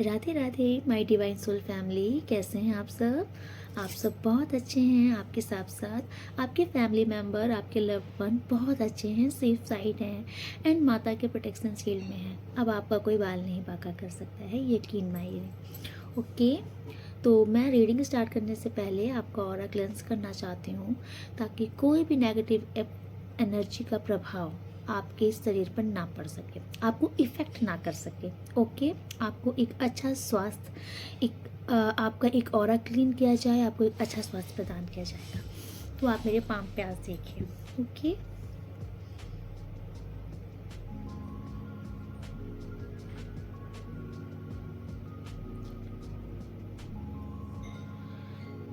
Radhe Radhe my divine soul family, कैसे हैं आप सब। आप सब बहुत अच्छे हैं। आपके साथ साथ आपके फैमिली मेम्बर, आपके लव्ड वन बहुत अच्छे हैं, सेफ साइड हैं एंड माता के प्रोटेक्शन शील्ड में हैं। अब आपका कोई बाल नहीं बांका कर सकता है, यकीन मानिए। ओके, तो मैं रीडिंग स्टार्ट करने से पहले आपका ऑरा क्लेंस करना चाहती हूँ, ताकि कोई भी नेगेटिव एनर्जी का प्रभाव आपके शरीर पर ना पड़ सके, आपको इफ़ेक्ट ना कर सके। ओके, आपको एक अच्छा स्वास्थ्य, आपका एक ऑरा क्लीन किया जाए, आपको एक अच्छा स्वास्थ्य प्रदान किया जाएगा। तो आप मेरे पाम पे आज देखिए। ओके,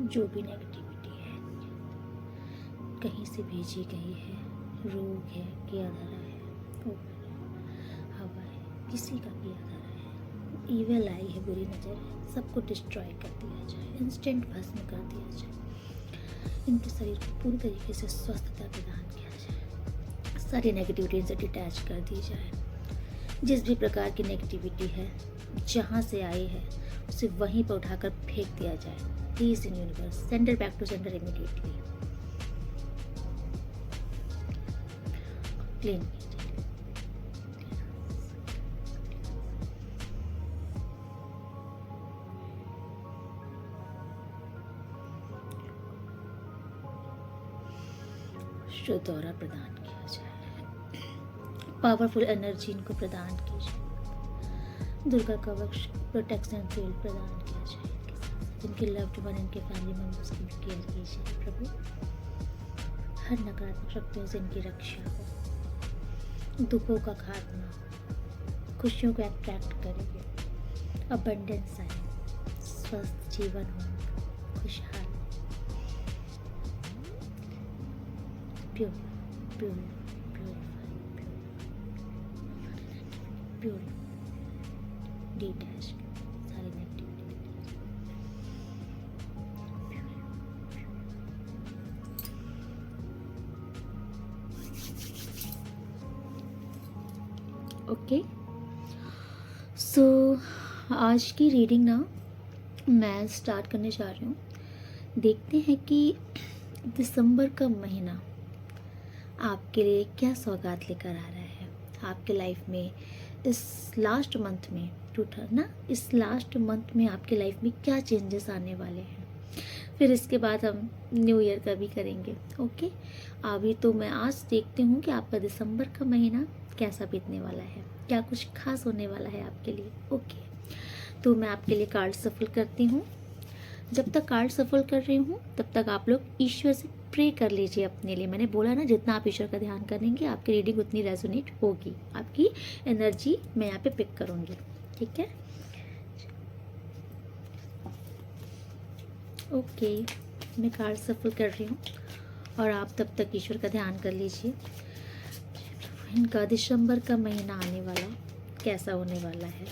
जो भी नेगेटिविटी है कहीं से भेजी गई है, रोग है, किया धरा है, ऊपर है, हवा है, किसी का किया धरा है, ईवल आई है, बुरी नज़र है, सबको डिस्ट्रॉय कर दिया जाए, इंस्टेंट भस्म कर दिया जाए। इनके शरीर को पूरी तरीके से स्वस्थता प्रदान किया जाए, सारी नेगेटिविटी इनसे डिटैच कर दी जाए। जिस भी प्रकार की नेगेटिविटी है, जहाँ से आई है, उसे वहीं पर उठाकर फेंक दिया जाए। Please in universe, send it back to centre immediately. Clean शुद्ध ऑरा प्रदान किया जाए, पावरफुल एनर्जी इनको प्रदान की जाए, दुर्गा कवच प्रोटेक्शन फील्ड प्रदान किया जाए। जिनके लव्ड वन, इनके फैमिली मेम्बर्स की केयर कीजिए प्रभु। हर नकारात्मक शक्तियों से इनकी रक्षा हो, दुखों का खात्मा, खुशियों को अट्रैक्ट करेंगे, अबंडेंस आए, स्वस्थ जीवन हो, खुशहाल, प्योर प्योर प्योर डिटैच सारी नेगेटिविटी। ओके, सो आज की रीडिंग ना मैं स्टार्ट करने जा रही हूँ। देखते हैं कि दिसंबर का महीना आपके लिए क्या सौगात लेकर आ रहा है आपके लाइफ में। इस लास्ट मंथ में इस लास्ट मंथ में आपके लाइफ में क्या चेंजेस आने वाले हैं, फिर इसके बाद हम न्यू ईयर का भी करेंगे। ओके, अभी तो मैं आज देखती हूँ कि आपका दिसंबर का महीना कैसा बीतने वाला है, क्या कुछ खास होने वाला है आपके लिए। ओके, तो मैं आपके लिए कार्ड सफल करती हूँ। जब तक कार्ड सफल कर रही हूँ तब तक आप लोग ईश्वर से प्रे कर लीजिए अपने लिए। मैंने बोला ना, जितना आप ईश्वर का ध्यान करेंगे आपकी रीडिंग उतनी रेजोनेट होगी, आपकी एनर्जी मैं यहाँ पे पिक करूँगी। ठीक है, ओके, मैं कार्ड सफल कर रही हूँ और आप तब तक ईश्वर का ध्यान कर लीजिए। इनका दिसंबर का महीना आने वाला कैसा होने वाला है।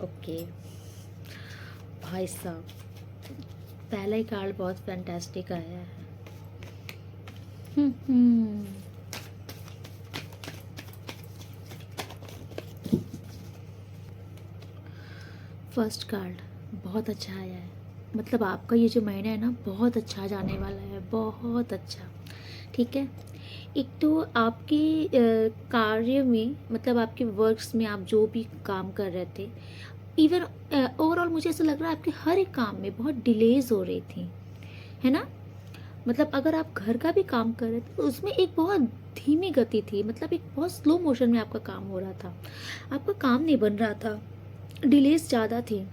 ओके भाई साहब, पहला ही कार्ड बहुत फैंटास्टिक आया है। फर्स्ट कार्ड बहुत अच्छा आया है, मतलब आपका ये जो महीना है ना बहुत अच्छा जाने वाला है, बहुत अच्छा। ठीक है, एक तो आपके कार्य में, मतलब आपके वर्क्स में आप जो भी काम कर रहे थे, इवन ओवरऑल मुझे ऐसा लग रहा है आपके हर एक काम में बहुत डिलेज हो रही थी, है ना। मतलब अगर आप घर का भी काम कर रहे थे तो उसमें एक बहुत धीमी गति थी, मतलब एक बहुत स्लो मोशन में आपका काम हो रहा था, आपका काम नहीं बन रहा था, डिलेज ज़्यादा थी।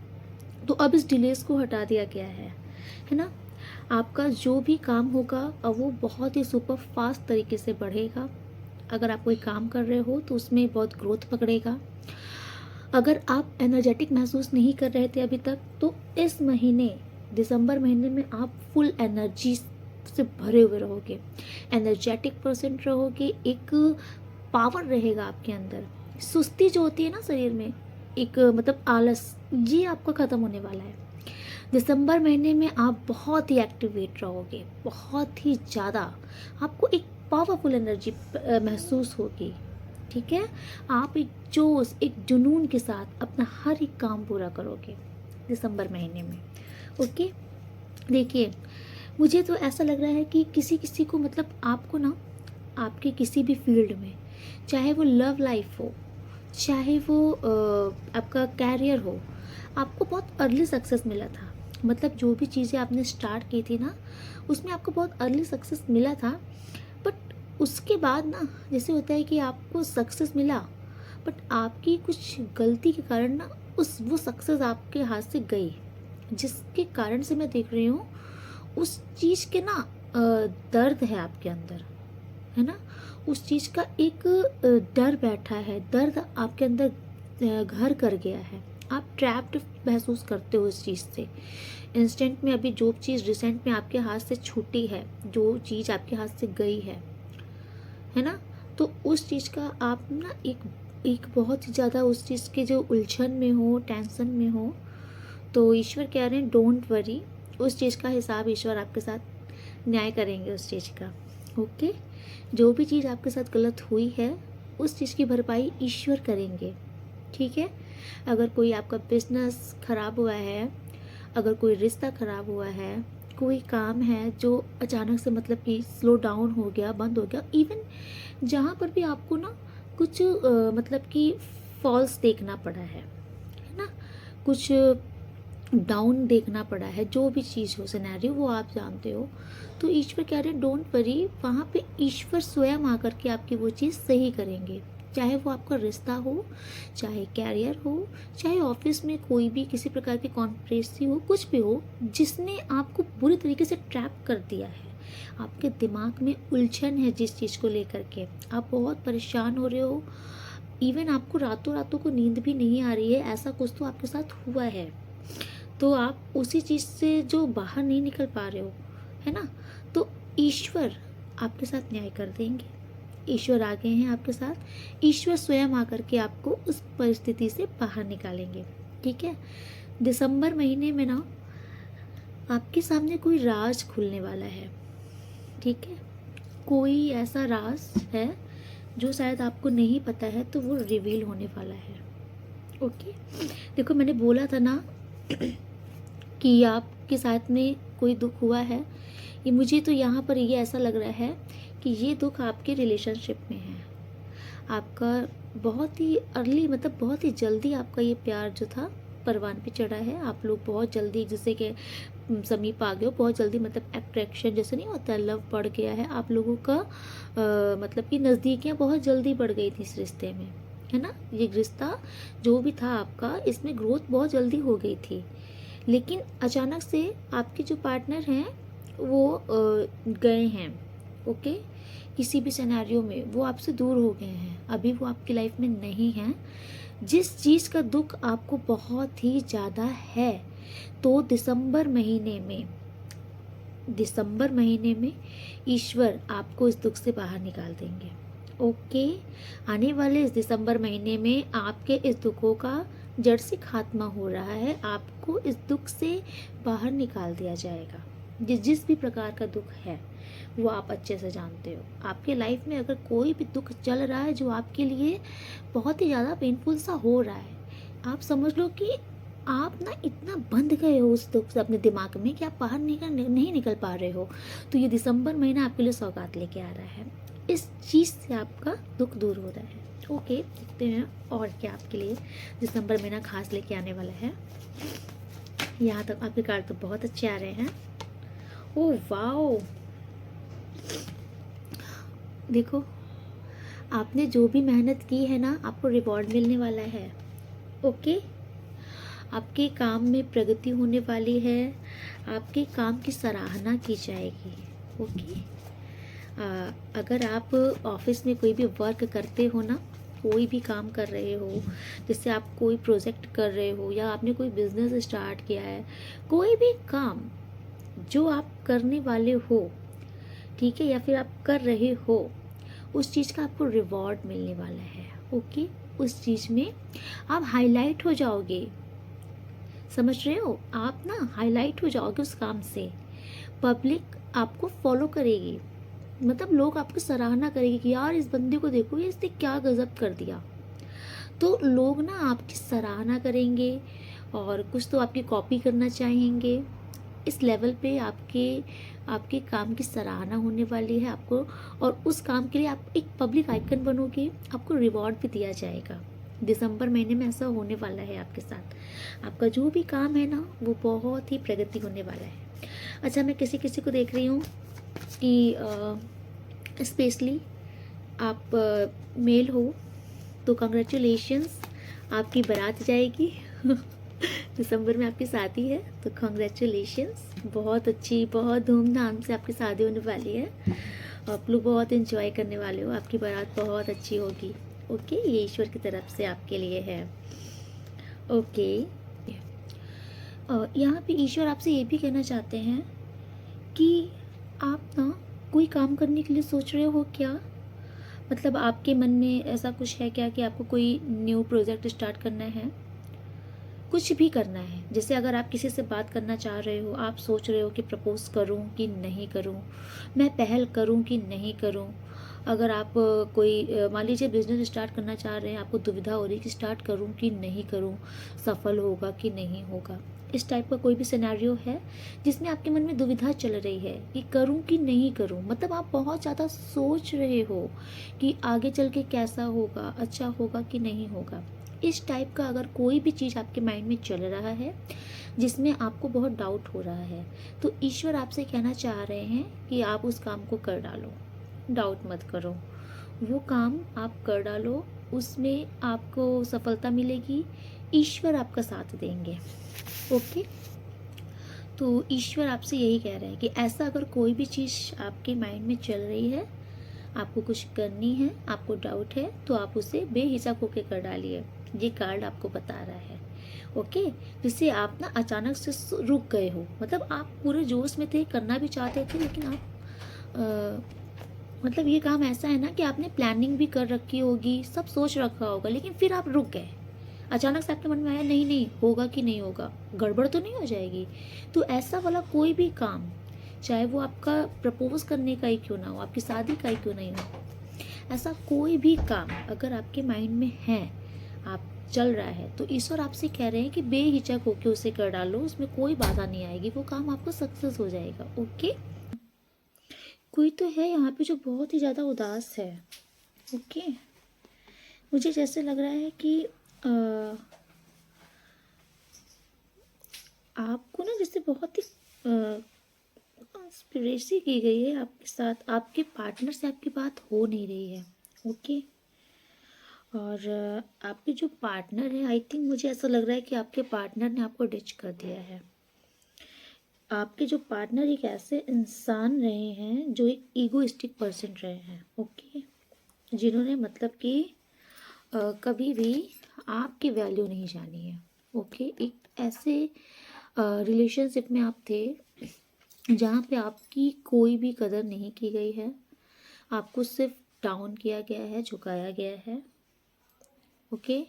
तो अब इस डिलेज को हटा दिया गया है ना। आपका जो भी काम होगा अब वो बहुत ही सुपर फास्ट तरीके से बढ़ेगा। अगर आप कोई काम कर रहे हो तो उसमें बहुत ग्रोथ पकड़ेगा। अगर आप एनर्जेटिक महसूस नहीं कर रहे थे अभी तक, तो इस महीने दिसंबर महीने में आप फुल एनर्जी से भरे हुए रहोगे, एनर्जेटिक पर्सन रहोगे, एक पावर रहेगा आपके अंदर। सुस्ती जो होती है ना शरीर में, एक मतलब आलस, ये आपका ख़त्म होने वाला है। दिसंबर महीने में आप बहुत ही एक्टिवेट रहोगे, बहुत ही ज़्यादा आपको एक पावरफुल एनर्जी महसूस होगी। ठीक है। आप एक जोश, एक जुनून के साथ अपना हर एक काम पूरा करोगे दिसंबर महीने में। ओके। देखिए, मुझे तो ऐसा लग रहा है कि किसी किसी को, मतलब आपको ना, आपके किसी भी फील्ड में, चाहे वो लव लाइफ हो, चाहे वो आपका कैरियर हो, आपको बहुत अर्ली सक्सेस मिला था। मतलब जो भी चीज़ें आपने स्टार्ट की थी ना, उसमें आपको बहुत अर्ली सक्सेस मिला था। बट उसके बाद ना, जैसे होता है कि आपको सक्सेस मिला, बट आपकी कुछ गलती के कारण ना वो सक्सेस आपके हाथ से गई, जिसके कारण से मैं देख रही हूँ उस चीज़ के ना दर्द है आपके अंदर, है ना। उस चीज़ का एक डर बैठा है, दर्द आपके अंदर घर कर गया है। आप ट्रैप्ड महसूस करते हो इस चीज़ से। इंस्टेंट में अभी जो चीज़ रिसेंट में आपके हाथ से छूटी है, जो चीज़ आपके हाथ से गई है ना, तो उस चीज़ का आप ना एक बहुत ही ज़्यादा उस चीज़ के जो उलझन में हो, टेंशन में हो, तो ईश्वर कह रहे हैं डोंट वरी, उस चीज़ का हिसाब ईश्वर आपके साथ न्याय करेंगे उस चीज़ का। ओके। जो भी चीज़ आपके साथ गलत हुई है, उस चीज़ की भरपाई ईश्वर करेंगे। ठीक है। अगर कोई आपका बिजनेस खराब हुआ है, अगर कोई रिश्ता खराब हुआ है, कोई काम है जो अचानक से मतलब कि स्लो डाउन हो गया, बंद हो गया, इवन जहाँ पर भी आपको ना कुछ मतलब कि फॉल्स देखना पड़ा है ना, कुछ डाउन देखना पड़ा है, जो भी चीज़ हो, सिनेरियो वो आप जानते हो, तो ईश्वर कह रहे हैं डोंट वरी, वहाँ पे ईश्वर स्वयं आकर के आपकी वो चीज़ सही करेंगे। चाहे वो आपका रिश्ता हो, चाहे कैरियर हो, चाहे ऑफिस में कोई भी किसी प्रकार की कॉन्ट्रोवर्सी हो, कुछ भी हो जिसने आपको बुरी तरीके से ट्रैप कर दिया है, आपके दिमाग में उलझन है जिस चीज़ को लेकर के, आप बहुत परेशान हो रहे हो, इवन आपको रातों रातों को नींद भी नहीं आ रही है, ऐसा कुछ तो आपके साथ हुआ है, तो आप उसी चीज़ से जो बाहर नहीं निकल पा रहे हो, है ना, तो ईश्वर आपके साथ न्याय कर देंगे। ईश्वर आ गए हैं आपके साथ, ईश्वर स्वयं आकर के आपको उस परिस्थिति से बाहर निकालेंगे। ठीक है। दिसंबर महीने में ना आपके सामने कोई राज खुलने वाला है। ठीक है। कोई ऐसा राज है जो शायद आपको नहीं पता है, तो वो रिवील होने वाला है। ओके। देखो, मैंने बोला था ना कि आपके साथ में कोई दुख हुआ है, ये मुझे तो यहाँ पर ये ऐसा लग रहा है कि ये दुख आपके रिलेशनशिप में है। आपका बहुत ही अर्ली, मतलब बहुत ही जल्दी आपका ये प्यार जो था परवान पे चढ़ा है। आप लोग बहुत जल्दी एक दूसरे के समीप आ गए हो, बहुत जल्दी, मतलब अट्रैक्शन जैसे नहीं होता, लव बढ़ गया है आप लोगों का। मतलब कि नज़दीकियाँ बहुत जल्दी बढ़ गई थी इस रिश्ते में, है ना। ये रिश्ता जो भी था आपका, इसमें ग्रोथ बहुत जल्दी हो गई थी, लेकिन अचानक से आपके जो पार्टनर हैं वो गए हैं। ओके। किसी भी सिनेरियो में वो आपसे दूर हो गए हैं, अभी वो आपकी लाइफ में नहीं हैं। जिस चीज़ का दुख आपको बहुत ही ज़्यादा है, तो दिसंबर महीने में ईश्वर आपको इस दुख से बाहर निकाल देंगे। ओके। आने वाले इस दिसंबर महीने में आपके इस दुखों का जड़ से खात्मा हो रहा है, आपको इस दुख से बाहर निकाल दिया जाएगा। जिस भी प्रकार का दुख है वो आप अच्छे से जानते हो। आपके लाइफ में अगर कोई भी दुख चल रहा है जो आपके लिए बहुत ही ज़्यादा पेनफुल सा हो रहा है, आप समझ लो कि आप ना इतना बंध गए हो उस दुख से अपने दिमाग में कि आप बाहर नहीं निकल पा रहे हो, तो ये दिसंबर महीना आपके लिए सौगात लेके आ रहा है। इस चीज़ से आपका दुख दूर हो रहा है। ओके, देखते हैं और क्या आपके लिए दिसंबर महीना खास लेके आने वाला है। यहाँ तक आपके कार्ड तो बहुत अच्छे आ रहे हैं। ओह वाओ, देखो, आपने जो भी मेहनत की है ना, आपको रिवॉर्ड मिलने वाला है। ओके। आपके काम में प्रगति होने वाली है, आपके काम की सराहना की जाएगी। ओके। अगर आप ऑफिस में कोई भी वर्क करते हो ना, कोई भी काम कर रहे हो, जैसे आप कोई प्रोजेक्ट कर रहे हो या आपने कोई बिजनेस स्टार्ट किया है, कोई भी काम जो आप करने वाले हो, ठीक है, या फिर आप कर रहे हो, उस चीज़ का आपको रिवॉर्ड मिलने वाला है। ओके। उस चीज़ में आप हाईलाइट हो जाओगे, समझ रहे हो, आप ना हाईलाइट हो जाओगे उस काम से, पब्लिक आपको फॉलो करेगी। मतलब लोग आपकी सराहना करेंगे कि यार इस बंदे को देखो, ये इसने क्या गजब कर दिया। तो लोग ना आपकी सराहना करेंगे और कुछ तो आपकी कॉपी करना चाहेंगे। इस लेवल पे आपके आपके काम की सराहना होने वाली है आपको, और उस काम के लिए आप एक पब्लिक आइकन बनोगे, आपको रिवॉर्ड भी दिया जाएगा। दिसंबर महीने में ऐसा होने वाला है आपके साथ। आपका जो भी काम है ना, वो बहुत ही प्रगति होने वाला है। अच्छा, मैं किसी किसी को देख रही हूँ कि स्पेशली आप मेल हो, तो कंग्रेचुलेशंस, आपकी बारात जाएगी। दिसंबर में आपकी शादी है, तो कंग्रेचुलेशंस, बहुत अच्छी, बहुत धूमधाम से आपकी शादी होने वाली है। आप लोग बहुत एंजॉय करने वाले हो, आपकी बारात बहुत अच्छी होगी। ओके, ये ईश्वर की तरफ से आपके लिए है। ओके, यहाँ पे ईश्वर आपसे ये भी कहना चाहते हैं कि आप ना कोई काम करने के लिए सोच रहे हो क्या? मतलब आपके मन में ऐसा कुछ है क्या कि आपको कोई न्यू प्रोजेक्ट स्टार्ट करना है, कुछ भी करना है। जैसे अगर आप किसी से बात करना चाह रहे हो, आप सोच रहे हो कि प्रपोज करूं कि नहीं करूं, मैं पहल करूं कि नहीं करूं। अगर आप कोई मान लीजिए बिजनेस स्टार्ट करना चाह रहे हैं, आपको दुविधा हो रही कि स्टार्ट करूं कि नहीं करूं, सफल होगा कि नहीं होगा। इस टाइप का कोई भी सिनेरियो है जिसमें आपके मन में दुविधा चल रही है कि करूं कि नहीं करूं, मतलब आप बहुत ज़्यादा सोच रहे हो कि आगे चल के कैसा होगा, अच्छा होगा कि नहीं होगा। इस टाइप का अगर कोई भी चीज़ आपके माइंड में चल रहा है जिसमें आपको बहुत डाउट हो रहा है, तो ईश्वर आपसे कहना चाह रहे हैं कि आप उस काम को कर डालो, डाउट मत करो। वो काम आप कर डालो, उसमें आपको सफलता मिलेगी, ईश्वर आपका साथ देंगे। ओके, तो ईश्वर आपसे यही कह रहे हैं कि ऐसा अगर कोई भी चीज़ आपके माइंड में चल रही है, आपको कुछ करनी है, आपको डाउट है, तो आप उसे बेहिचक होकर कर डालिए। ये कार्ड आपको बता रहा है। ओके, जिससे आप ना अचानक से रुक गए हो, मतलब आप पूरे जोश में थे, करना भी चाहते थे, लेकिन आप मतलब ये काम ऐसा है ना कि आपने प्लानिंग भी कर रखी होगी, सब सोच रखा होगा, लेकिन फिर आप रुक गए। अचानक से आपके मन में आया नहीं नहीं होगा कि नहीं होगा, गड़बड़ तो नहीं हो जाएगी। तो ऐसा वाला कोई भी काम, चाहे वो आपका प्रपोज करने का ही क्यों ना हो, आपकी शादी का ही क्यों नहीं हो, ऐसा कोई भी काम अगर आपके माइंड में है, आप चल रहा है, तो ईश्वर आपसे कह रहे हैं कि बेहिचक होके उसे कर डालो, उसमें कोई बाधा नहीं आएगी, वो काम आपको सक्सेस हो जाएगा। ओके, कोई तो है यहाँ पे जो बहुत ही ज़्यादा उदास है। ओके, मुझे जैसे लग रहा है कि आपको ना जैसे बहुत ही कंस्पिरेसी की गई है आपके साथ, आपके पार्टनर से आपकी बात हो नहीं रही है। ओके, और आपके जो पार्टनर है, आई थिंक मुझे ऐसा लग रहा है कि आपके पार्टनर ने आपको डिच कर दिया है। आपके जो पार्टनर एक ऐसे इंसान रहे हैं जो एक ईगोइस्टिक पर्सन रहे हैं। ओके, जिन्होंने मतलब कि कभी भी आपकी वैल्यू नहीं जानी है। ओके, एक ऐसे रिलेशनशिप में आप थे जहाँ पे आपकी कोई भी कदर नहीं की गई है, आपको सिर्फ डाउन किया गया है, झुकाया गया है। ओके,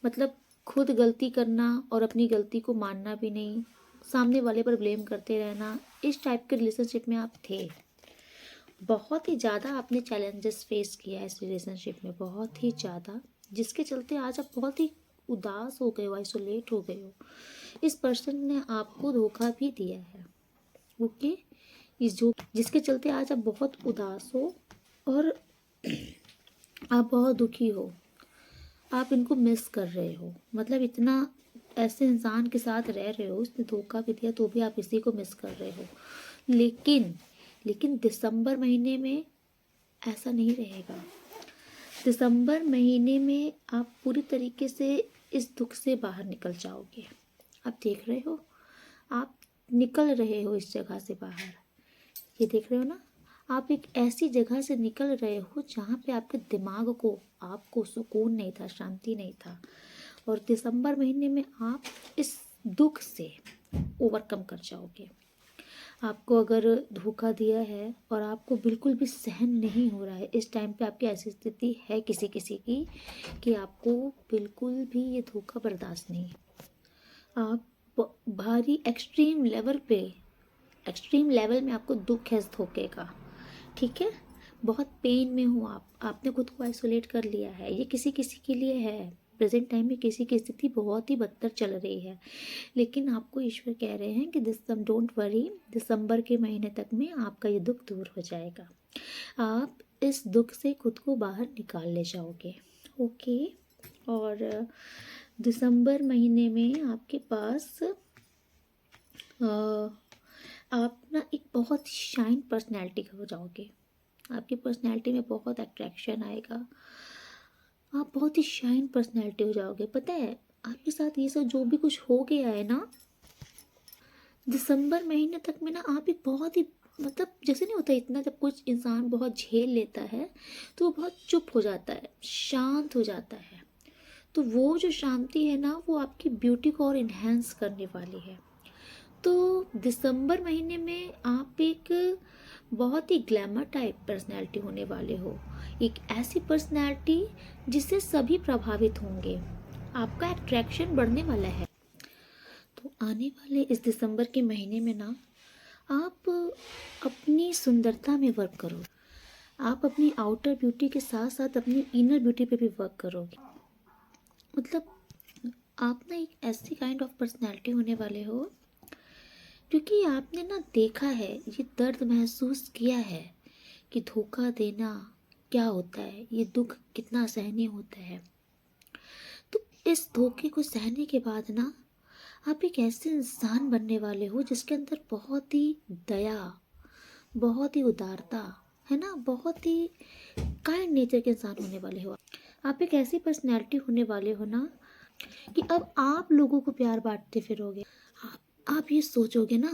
मतलब खुद गलती करना और अपनी गलती को मानना भी नहीं, सामने वाले पर ब्लेम करते रहना, इस टाइप के रिलेशनशिप में आप थे। बहुत ही ज़्यादा आपने चैलेंजेस फेस किया है इस रिलेशनशिप में, बहुत ही ज़्यादा, जिसके चलते आज आप बहुत ही उदास हो गए हो, आइसोलेट हो गए हो। इस पर्सन ने आपको धोखा भी दिया है। ओके, इस जो जिसके चलते आज आप बहुत उदास हो और आप बहुत दुखी हो, आप इनको मिस कर रहे हो। मतलब इतना ऐसे इंसान के साथ रह रहे हो, उसने धोखा भी दिया तो भी आप इसी को मिस कर रहे हो। लेकिन लेकिन दिसंबर महीने में ऐसा नहीं रहेगा। दिसंबर महीने में आप पूरी तरीके से इस दुख से बाहर निकल जाओगे। आप देख रहे हो, आप निकल रहे हो इस जगह से बाहर। ये देख रहे हो ना, आप एक ऐसी जगह से निकल रहे हो जहाँ पे आपके दिमाग को, आपको सुकून नहीं था, शांति नहीं था। और दिसंबर महीने में आप इस दुख से ओवरकम कर जाओगे। आपको अगर धोखा दिया है और आपको बिल्कुल भी सहन नहीं हो रहा है, इस टाइम पे आपकी ऐसी स्थिति है किसी किसी की कि आपको बिल्कुल भी ये धोखा बर्दाश्त नहीं। आप भारी एक्सट्रीम लेवल में आपको दुख है इस धोखे का, ठीक है, बहुत पेन में हो आप, आपने खुद को आइसोलेट कर लिया है, ये किसी किसी के लिए है। प्रेजेंट टाइम में किसी की स्थिति बहुत ही बदतर चल रही है, लेकिन आपको ईश्वर कह रहे हैं कि डोंट वरी, दिसंबर के महीने तक में आपका ये दुख दूर हो जाएगा, आप इस दुख से खुद को बाहर निकाल ले जाओगे। ओके। और दिसंबर महीने में आपके पास आप ना एक बहुत शाइन पर्सनैलिटी हो जाओगे, आपकी पर्सनैलिटी में बहुत अट्रैक्शन आएगा, आप बहुत ही शाइन पर्सनैलिटी हो जाओगे। पता है आपके साथ ये सब जो भी कुछ हो गया है ना, दिसंबर महीने तक में ना आप एक बहुत ही, मतलब जैसे नहीं होता इतना, जब कुछ इंसान बहुत झेल लेता है तो वो बहुत चुप हो जाता है, शांत हो जाता है, तो वो जो शांति है ना वो आपकी ब्यूटी को और इन्हेंस करने वाली है। तो दिसंबर महीने में आप एक बहुत ही ग्लैमर टाइप पर्सनैलिटी होने वाले हो, एक ऐसी पर्सनैलिटी जिससे सभी प्रभावित होंगे, आपका अट्रैक्शन बढ़ने वाला है। तो आने वाले इस दिसंबर के महीने में ना आप अपनी सुंदरता में वर्क करो, आप अपनी आउटर ब्यूटी के साथ साथ अपनी इनर ब्यूटी पे भी वर्क करोगे। मतलब आप ना एक ऐसी काइंड ऑफ पर्सनैलिटी होने वाले हो, क्योंकि आपने ना देखा है, ये दर्द महसूस किया है कि धोखा देना क्या होता है, ये दुख कितना सहनीय होता है। तो इस धोखे को सहने के बाद ना आप एक ऐसे इंसान बनने वाले हो जिसके अंदर बहुत ही दया, बहुत ही उदारता है ना, बहुत ही काइंड नेचर के इंसान होने वाले हो। आप एक ऐसी पर्सनैलिटी होने वाले हो ना कि अब आप लोगों को प्यार बांटते फिरोगे। आप ये सोचोगे ना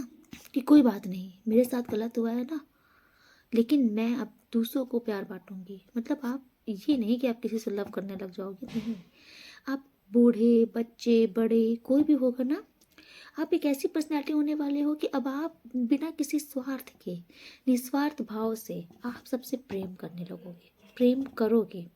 कि कोई बात नहीं, मेरे साथ गलत हुआ है ना, लेकिन मैं अब दूसरों को प्यार बांटूंगी। मतलब आप ये नहीं कि आप किसी से लव करने लग जाओगे, नहीं, आप बूढ़े बच्चे बड़े कोई भी होगा ना, आप एक ऐसी पर्सनैलिटी होने वाले हो कि अब आप बिना किसी स्वार्थ के निस्वार्थ भाव से आप सबसे प्रेम करने लगोगे, प्रेम करोगे।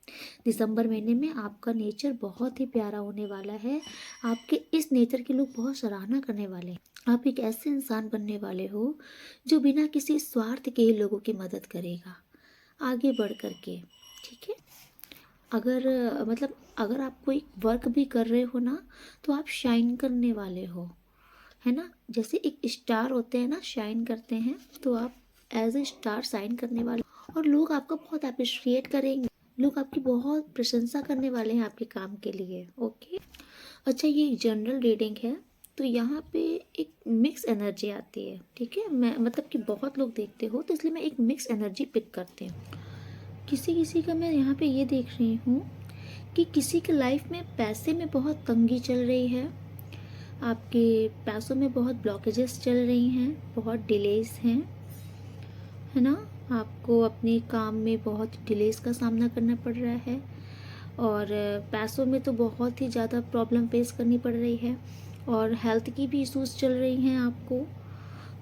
दिसंबर महीने में आपका नेचर बहुत ही प्यारा होने वाला है, आपके इस नेचर के लोग बहुत सराहना करने वाले हैं। आप एक ऐसे इंसान बनने वाले हो जो बिना किसी स्वार्थ के ही लोगों की मदद करेगा आगे बढ़ कर के। ठीक है, अगर मतलब अगर आप कोई वर्क भी कर रहे हो ना तो आप शाइन करने वाले हो, है ना, जैसे एक स्टार होते हैं ना शाइन करते हैं, तो आप एज ए स्टार शाइन करने वाले, और लोग आपका बहुत अप्रिशिएट करेंगे, लोग आपकी बहुत प्रशंसा करने वाले हैं आपके काम के लिए। ओके। अच्छा, ये एक जनरल रीडिंग है, तो यहाँ पे एक मिक्स एनर्जी आती है। ठीक है, मैं मतलब कि बहुत लोग देखते हो तो इसलिए मैं एक मिक्स एनर्जी पिक करती हूँ। किसी किसी का मैं यहाँ पे ये देख रही हूँ कि किसी के लाइफ में पैसे में बहुत तंगी चल रही है, आपके पैसों में बहुत ब्लॉकेजेस चल रही हैं, बहुत डिलेस हैं, है ना, आपको अपने काम में बहुत डिलेस का सामना करना पड़ रहा है, और पैसों में तो बहुत ही ज़्यादा प्रॉब्लम फेस करनी पड़ रही है, और हेल्थ की भी इश्यूज चल रही हैं आपको।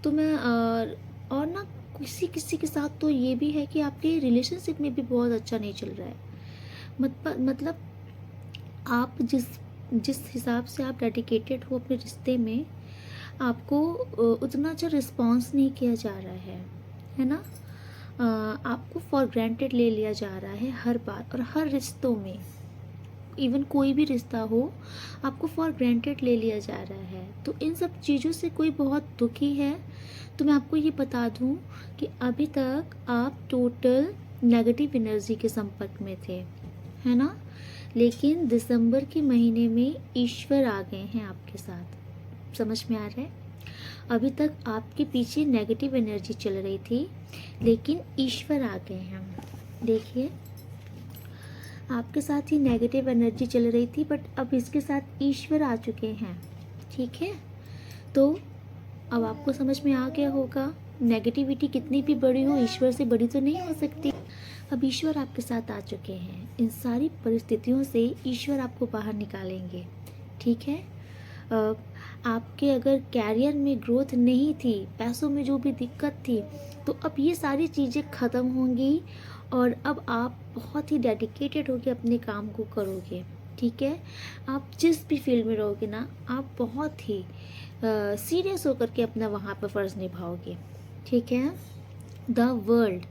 तो मैं और ना किसी किसी के साथ तो ये भी है कि आपके रिलेशनशिप में भी बहुत अच्छा नहीं चल रहा है। मतलब आप जिस जिस हिसाब से आप डेडिकेटेड हो अपने रिश्ते में, आपको उतना अच्छा रिस्पॉन्स नहीं किया जा रहा है ना, आपको फॉर ग्रांटेड ले लिया जा रहा है हर बात, और हर रिश्तों में, इवन कोई भी रिश्ता हो आपको फॉर ग्रांटेड ले लिया जा रहा है। तो इन सब चीज़ों से कोई बहुत दुखी है, तो मैं आपको ये बता दूं कि अभी तक आप टोटल नेगेटिव एनर्जी के संपर्क में थे, है ना, लेकिन दिसंबर के महीने में ईश्वर आ गए हैं आपके साथ। समझ में आ रहा है? अभी तक आपके पीछे नेगेटिव एनर्जी चल रही थी, लेकिन ईश्वर आ गए हैं। देखिए, आपके साथ ही नेगेटिव एनर्जी चल रही थी, बट अब इसके साथ ईश्वर आ चुके हैं। ठीक है, तो अब आपको समझ में आ गया होगा, नेगेटिविटी कितनी भी बड़ी हो ईश्वर से बड़ी तो नहीं हो सकती। अब ईश्वर आपके साथ आ चुके हैं, इन सारी परिस्थितियों से ईश्वर आपको बाहर निकालेंगे। ठीक है, आपके अगर कैरियर में ग्रोथ नहीं थी, पैसों में जो भी दिक्कत थी, तो अब ये सारी चीज़ें ख़त्म होंगी, और अब आप बहुत ही डेडिकेटेड होकर अपने काम को करोगे। ठीक है, आप जिस भी फील्ड में रहोगे ना, आप बहुत ही सीरियस होकर के अपना वहाँ पर फ़र्ज़ निभाओगे। ठीक है, द वर्ल्ड,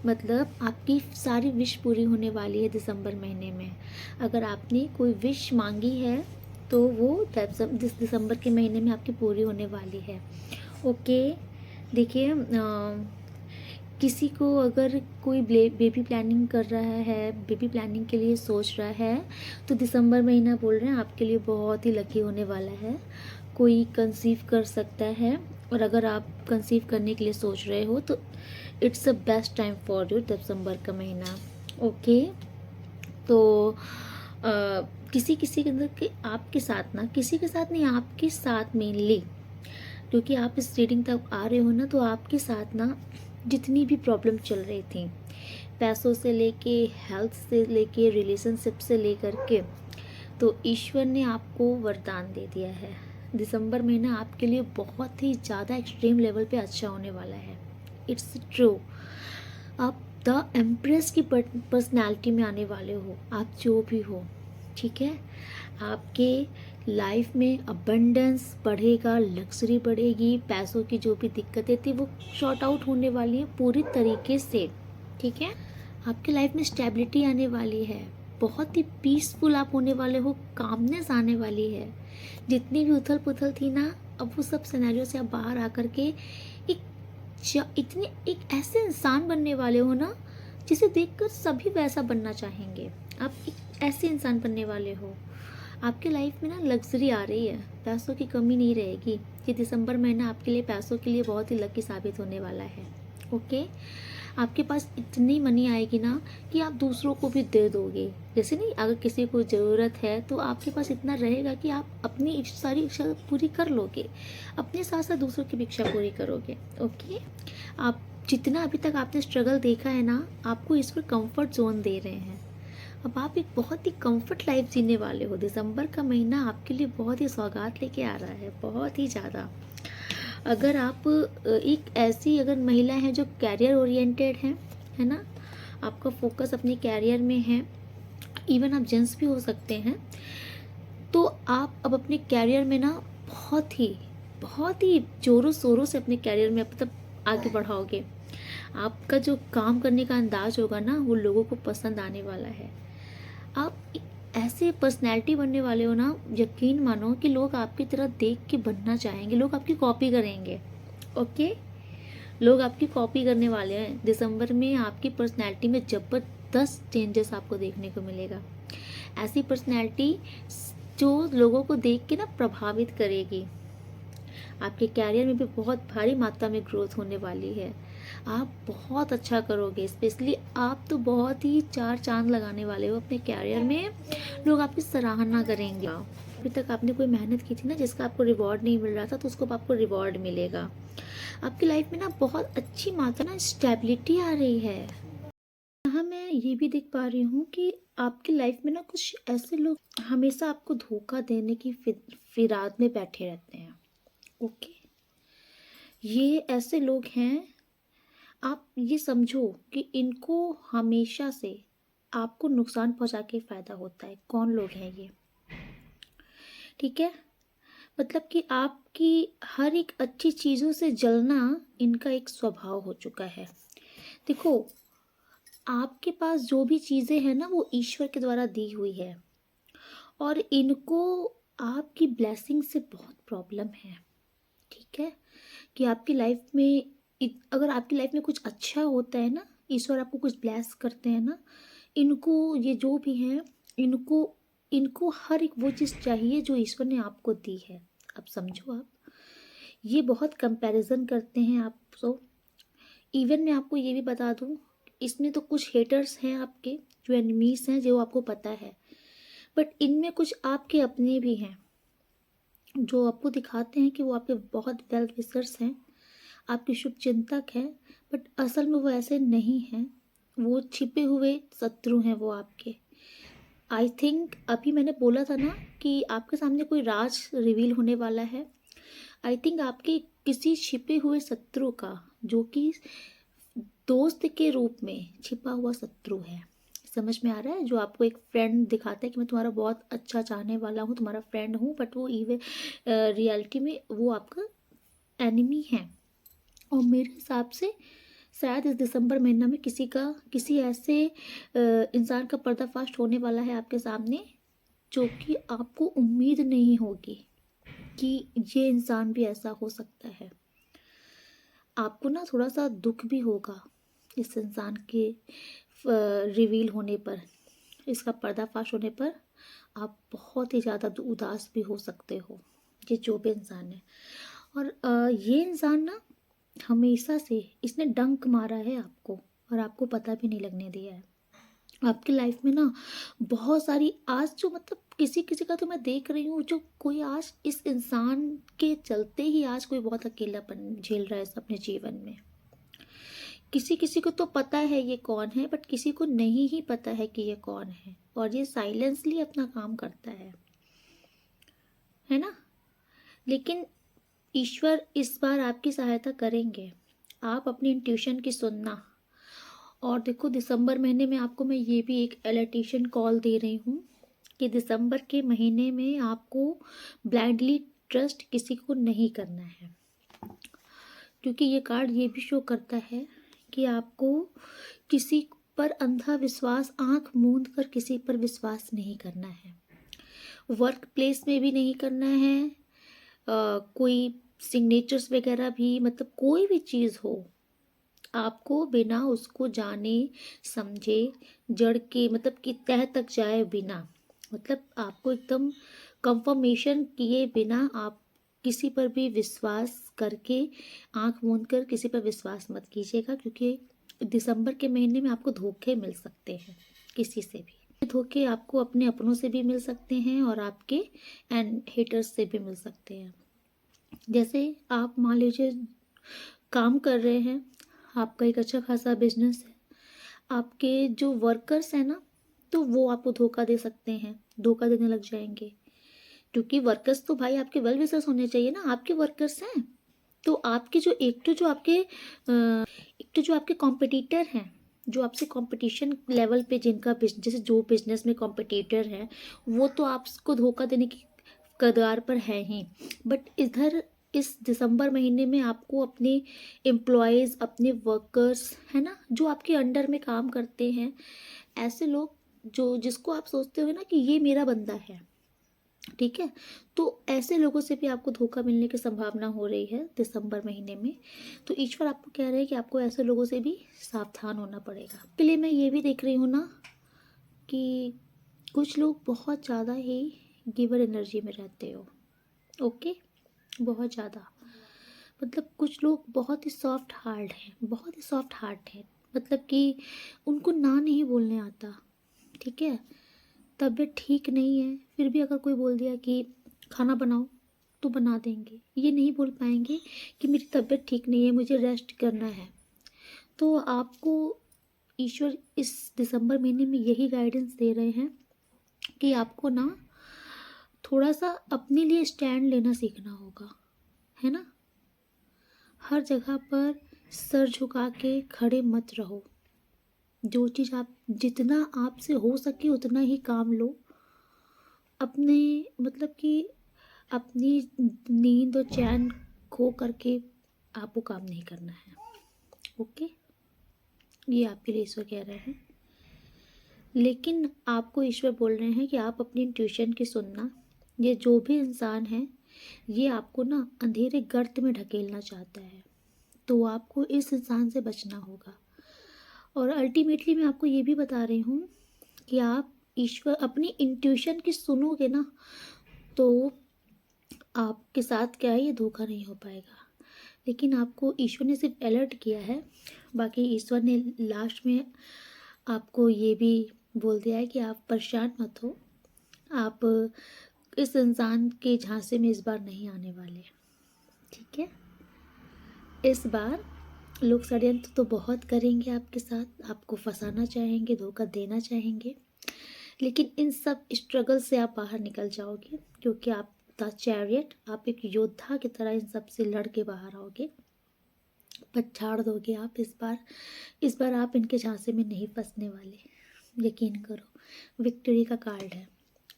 मतलब आपकी सारी विश पूरी होने वाली है दिसंबर महीने में। अगर आपने कोई विश मांगी है तो वो दिसंबर के महीने में आपकी पूरी होने वाली है। ओके, देखिए किसी को अगर कोई बेबी प्लानिंग कर रहा है, बेबी प्लानिंग के लिए सोच रहा है, तो दिसंबर महीना बोल रहे हैं आपके लिए बहुत ही लकी होने वाला है। कोई कंसीव कर सकता है, और अगर आप कंसीव करने के लिए सोच रहे हो तो it's a best time for you, दिसंबर का महीना। ओके, तो किसी किसी के अंदर के आपके साथ ना, किसी के साथ नहीं, आपके साथ मेनली, क्योंकि आप इस रीडिंग तक आ रहे हो ना, तो आपके साथ ना जितनी भी प्रॉब्लम चल रही थी, पैसों से लेके, हेल्थ से लेके, रिलेशनशिप से लेकर के, तो ईश्वर ने आपको वरदान दे दिया है। दिसंबर महीना आपके लिए बहुत ही ज़्यादा एक्सट्रीम लेवल पे अच्छा होने वाला है। इट्स ट्रू, आप द एम्प्रेस की पर्सनैलिटी में आने वाले हो, आप जो भी हो, ठीक है। आपके लाइफ में अबंडेंस बढ़ेगा, लग्जरी बढ़ेगी, पैसों की जो भी दिक्कतें थी वो शॉर्ट आउट होने वाली है पूरी तरीके से, ठीक है। आपके लाइफ में स्टेबिलिटी आने वाली है, बहुत ही पीसफुल आप होने वाले हो, कामनेस आने वाली है। जितनी भी उथल पुथल थी ना, अब वो सब सिनेरियो से आप बाहर आकर के एक इतने एक ऐसे इंसान बनने वाले हो ना, जिसे देखकर सभी वैसा बनना चाहेंगे। आप एक ऐसे इंसान बनने वाले हो। आपके लाइफ में ना लग्जरी आ रही है, पैसों की कमी नहीं रहेगी। ये दिसंबर महीना आपके लिए पैसों के लिए बहुत ही लकी साबित होने वाला है। ओके, आपके पास इतनी मनी आएगी ना कि आप दूसरों को भी दे दोगे। जैसे नहीं, अगर किसी को ज़रूरत है तो आपके पास इतना रहेगा कि आप अपनी सारी इच्छा पूरी कर लोगे, अपने साथ साथ दूसरों की भी इच्छा पूरी करोगे। ओके, आप जितना अभी तक आपने स्ट्रगल देखा है ना, आपको इस पर कंफर्ट जोन दे रहे हैं। अब आप एक बहुत ही कंफर्ट लाइफ जीने वाले हो। दिसंबर का महीना आपके लिए बहुत ही सौगात लेके आ रहा है, बहुत ही ज़्यादा। अगर आप एक ऐसी अगर महिला है जो कैरियर ओरिएंटेड है ना, आपका फोकस अपने कैरियर में है, इवन आप जेंट्स भी हो सकते हैं, तो आप अब अपने कैरियर में ना बहुत ही जोरों शोरों से अपने कैरियर में अब तक आगे बढ़ाओगे। आपका जो काम करने का अंदाज होगा ना, वो लोगों को पसंद आने वाला है। आप एक ऐसे पर्सनैलिटी बनने वाले हो ना, यकीन मानो कि लोग आपकी तरह देख के बनना चाहेंगे, लोग आपकी कॉपी करेंगे। ओके, लोग आपकी कॉपी करने वाले हैं। दिसंबर में आपकी पर्सनैलिटी में ज़बरदस्त चेंजेस आपको देखने को मिलेगा। ऐसी पर्सनैलिटी जो लोगों को देख के ना प्रभावित करेगी। आपके कैरियर में भी बहुत भारी मात्रा में ग्रोथ होने वाली है। आप बहुत अच्छा करोगे, स्पेशली आप तो बहुत ही चार चांद लगाने वाले हो अपने कैरियर में। लोग आपकी सराहना करेंगे। अभी तक आपने कोई मेहनत की थी ना, जिसका आपको रिवॉर्ड नहीं मिल रहा था, तो उसको आपको रिवॉर्ड मिलेगा। आपकी लाइफ में ना बहुत अच्छी मात्रा में स्टेबिलिटी आ रही है। यहाँ मैं ये भी देख पा रही हूँ कि आपकी लाइफ में ना कुछ ऐसे लोग हमेशा आपको धोखा देने की फिराद में बैठे रहते हैं। ओके, ये ऐसे लोग हैं, आप ये समझो कि इनको हमेशा से आपको नुकसान पहुंचा के फ़ायदा होता है। कौन लोग हैं ये, ठीक है। मतलब कि आपकी हर एक अच्छी चीज़ों से जलना इनका एक स्वभाव हो चुका है। देखो, आपके पास जो भी चीज़ें हैं ना, वो ईश्वर के द्वारा दी हुई है, और इनको आपकी ब्लेसिंग से बहुत प्रॉब्लम है, ठीक है। कि आपकी लाइफ में अगर आपकी लाइफ में कुछ अच्छा होता है ना, ईश्वर आपको कुछ ब्लेस करते हैं ना, इनको ये जो भी हैं, इनको इनको हर एक वो चीज़ चाहिए जो ईश्वर ने आपको दी है। अब समझो, आप ये बहुत कंपैरिजन करते हैं आपको। इवन मैं आपको ये भी बता दूं, इसमें तो कुछ हेटर्स हैं आपके, जो एनिमीज हैं, जो आपको पता है, बट इनमें कुछ आपके अपने भी हैं जो आपको दिखाते हैं कि वो आपके बहुत वेल विशर्स हैं, आपके शुभ चिंतक हैं, बट असल में वो ऐसे नहीं हैं। वो छिपे हुए शत्रु हैं वो आपके। आई थिंक अभी मैंने बोला था ना कि आपके सामने कोई राज रिवील होने वाला है। आई थिंक आपके किसी छिपे हुए शत्रु का, जो कि दोस्त के रूप में छिपा हुआ शत्रु है, समझ में आ रहा है। जो आपको एक फ्रेंड दिखाता है कि मैं तुम्हारा बहुत अच्छा चाहने वाला हूँ, तुम्हारा फ्रेंड हूँ, बट वो इवन रियलिटी में वो आपका एनिमी है। और मेरे हिसाब से शायद इस दिसंबर महीना में किसी ऐसे इंसान का पर्दाफाश होने वाला है आपके सामने, जो कि आपको उम्मीद नहीं होगी कि ये इंसान भी ऐसा हो सकता है। आपको ना थोड़ा सा दुख भी होगा इस इंसान के रिवील होने पर, इसका पर्दाफाश होने पर। आप बहुत ही ज़्यादा उदास भी हो सकते हो, ये जो भी इंसान है। और ये इंसान ना हमेशा से इसने डंक मारा है आपको, और आपको पता भी नहीं लगने दिया है। आपकी लाइफ में ना बहुत सारी आज जो मतलब किसी किसी का तो मैं देख रही हूँ, जो कोई आज इस इंसान के चलते ही आज कोई बहुत अकेलापन झेल रहा है अपने जीवन में। किसी किसी को तो पता है ये कौन है, बट किसी को नहीं ही पता है कि ये कौन है, और ये साइलेंसली अपना काम करता है ना। लेकिन ईश्वर इस बार आपकी सहायता करेंगे। आप अपनी इंट्यूशन की सुनना। और देखो, दिसंबर महीने में आपको मैं ये भी एक इलेक्ट्रिशियन कॉल दे रही हूँ कि दिसंबर के महीने में आपको ब्लाइंडली ट्रस्ट किसी को नहीं करना है, क्योंकि ये कार्ड ये भी शो करता है कि आपको किसी पर अंधा विश्वास, आंख मूंद कर किसी पर विश्वास नहीं करना है। वर्क प्लेस में भी नहीं करना है। कोई सिग्नेचर्स वगैरह भी, मतलब कोई भी चीज़ हो, आपको बिना उसको जाने समझे, जड़ के मतलब कि तह तक जाए बिना, मतलब आपको एकदम कंफर्मेशन किए बिना आप किसी पर भी विश्वास करके, आंख मूंद कर किसी पर विश्वास मत कीजिएगा, क्योंकि दिसंबर के महीने में आपको धोखे मिल सकते हैं किसी से भी। धोखे आपको अपने अपनों से भी मिल सकते हैं और आपके एंड हेटर्स से भी मिल सकते हैं। जैसे आप मान लीजिए काम कर रहे हैं, आपका एक अच्छा खासा बिजनेस है, आपके जो वर्कर्स हैं ना, तो वो आपको धोखा दे सकते हैं, धोखा देने लग जाएंगे। क्योंकि वर्कर्स तो भाई आपके वेल विशर्स होने चाहिए ना, आपके वर्कर्स हैं। तो आपके जो एक तो जो आपके कॉम्पिटिटर हैं, जो आपसे कंपटीशन लेवल पे जिनका जैसे जो बिजनेस में कॉम्पिटिटर है, वो तो आपको धोखा देने की कगार पर है ही। बट इधर इस दिसंबर महीने में आपको अपने एम्प्लॉयज़, अपने वर्कर्स है ना, जो आपके अंडर में काम करते हैं, ऐसे लोग जो जिसको आप सोचते हो ना कि ये मेरा बंदा है, ठीक है, तो ऐसे लोगों से भी आपको धोखा मिलने की संभावना हो रही है दिसंबर महीने में। तो ईश्वर आपको कह रहे हैं कि आपको ऐसे लोगों से भी सावधान होना पड़ेगा। के लिए मैं ये भी देख रही हूँ ना कि कुछ लोग बहुत ज़्यादा ही गिवर एनर्जी में रहते हो। ओके, बहुत ज़्यादा, मतलब कुछ लोग बहुत ही सॉफ्ट हार्ट हैं, बहुत ही सॉफ्ट हार्ट है, मतलब कि उनको ना नहीं बोलने आता, ठीक है। तबीयत ठीक नहीं है, फिर भी अगर कोई बोल दिया कि खाना बनाओ, तो बना देंगे। ये नहीं बोल पाएंगे कि मेरी तबीयत ठीक नहीं है, मुझे रेस्ट करना है। तो आपको ईश्वर इस दिसंबर महीने में यही गाइडेंस दे रहे हैं कि आपको ना थोड़ा सा अपने लिए स्टैंड लेना सीखना होगा, है ना। हर जगह पर सर झुका के खड़े मत रहो। जो चीज़ आप जितना आपसे हो सके उतना ही काम लो। अपने मतलब कि अपनी नींद और चैन खो करके आपको काम नहीं करना है। ओके, ये आपके लिए ईश्वर कह रहे हैं। लेकिन आपको ईश्वर बोल रहे हैं कि आप अपनी इंट्यूशन की सुनना। ये जो भी इंसान है, ये आपको ना अंधेरे गर्त में ढकेलना चाहता है, तो आपको इस इंसान से बचना होगा। और अल्टीमेटली मैं आपको ये भी बता रही हूँ कि आप ईश्वर अपनी इंट्यूशन की सुनोगे ना, तो आपके साथ क्या है, ये धोखा नहीं हो पाएगा। लेकिन आपको ईश्वर ने सिर्फ अलर्ट किया है, बाकी ईश्वर ने लास्ट में आपको ये भी बोल दिया है कि आप परेशान मत हो, आप इस इंसान के झांसे में इस बार नहीं आने वाले, ठीक है। इस बार लोग षड्यंत्र तो बहुत करेंगे आपके साथ, आपको फंसाना चाहेंगे, धोखा देना चाहेंगे, लेकिन इन सब स्ट्रगल से आप बाहर निकल जाओगे, क्योंकि आप द चैरियट, आप एक योद्धा की तरह इन सब से लड़ के बाहर आओगे, पछाड़ दोगे आप। इस बार आप इनके झांसे में नहीं फंसने वाले, यकीन करो। विक्ट्री का कार्ड है,